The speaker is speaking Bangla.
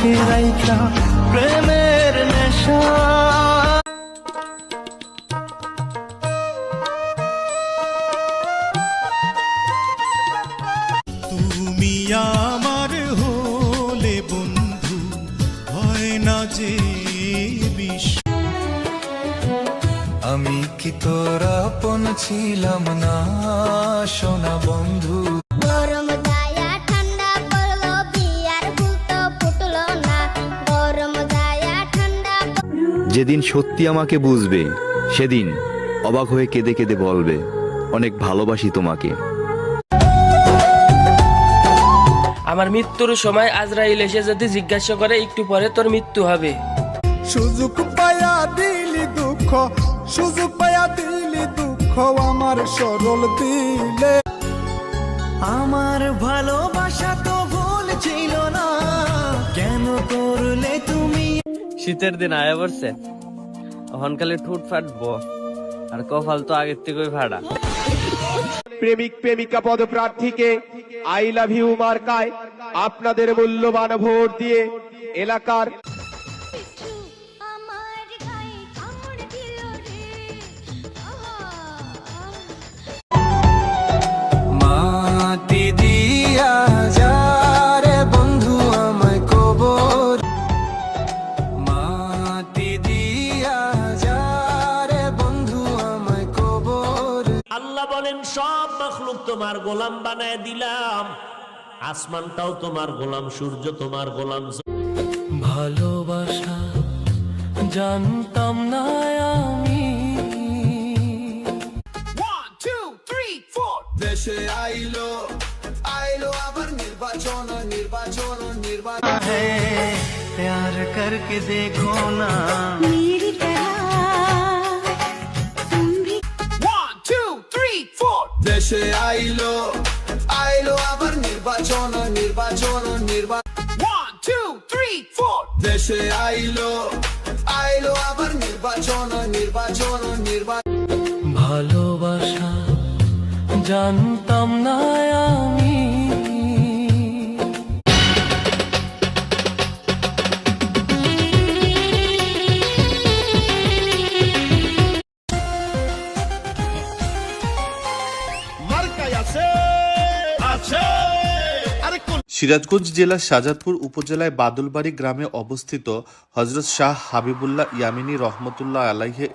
বুকে রাইখা প্রেমের নেশা। তুমি আমার হলে বন্ধু হয় না যে বিশ্ব। আমি কি তোর আপন ছিলাম না সোনা বন্ধু। গরম যায়া ঠান্ডা পড়লো বিয়ার ফুটো ফুটলো না, গরম যায়া ঠান্ডা। যেদিন সত্যি আমাকে বুঝবে সেদিন অবাক হয়ে কেঁদে কেঁদে বলবে অনেক ভালোবাসি তোমাকে। আমার মৃত্যুর সময় আজরাইল এসে যদি জিজ্ঞাসা করে একটু পরে তোর মৃত্যু হবে। সুযোগ পায়া দিলি দুঃখ, সুযোগ পায়া দিলি দুঃখ আমার সরল দিলে। আমার ভালোবাসা তো ভুল ছিল না, কেন করলে তুমি। শীতের দিন আয়া পড়ছে, অহনকালে ঠোঁট ফাটবো আর কপাল তো আগের থেকেই ফাটা। প্রেমিক প্রেমিকা পদপ্রার্থীকে আই লাভ ইউ মার্কায় আপনাদের মূল্যবান ভোট দিয়ে এলাকার আমার গায়ে কামড় দিল রে, মাটি দিয়া যা রে বন্ধু আমায় কবর। মাটি দিয়া যা রে বন্ধু আমায় কবর। আল্লাহ বলেন সব মাখলুক তোমার গোলাম বানায় দিলাম, আসমানটাও তোমার গোলাম, সূর্য তোমার গোলাম। ভালোবাসা জানতাম না আমি। দেশে আইলো আইলো আবার নির্বাচন নির্বাচন নির্বাচন। প্যার করকে দেখো না मेरी तरह तुम भी। দেশে আইলো আইলো আবার নির্বাচন নির্বাচন নির্বাচন। দেশে আইলো আইলো আবার নির্বাচন নির্বাচন নির্বাচন। ভালোবাসা জানতাম না আমি। সিরাজগঞ্জ জেলার শাহজাদপুর উপজেলায় বাদলবাড়ি গ্রামে অবস্থিত হযরত শাহ হাবিবুল্লাহ ইয়ামিনী রহমতুল্লাহ আলাইহি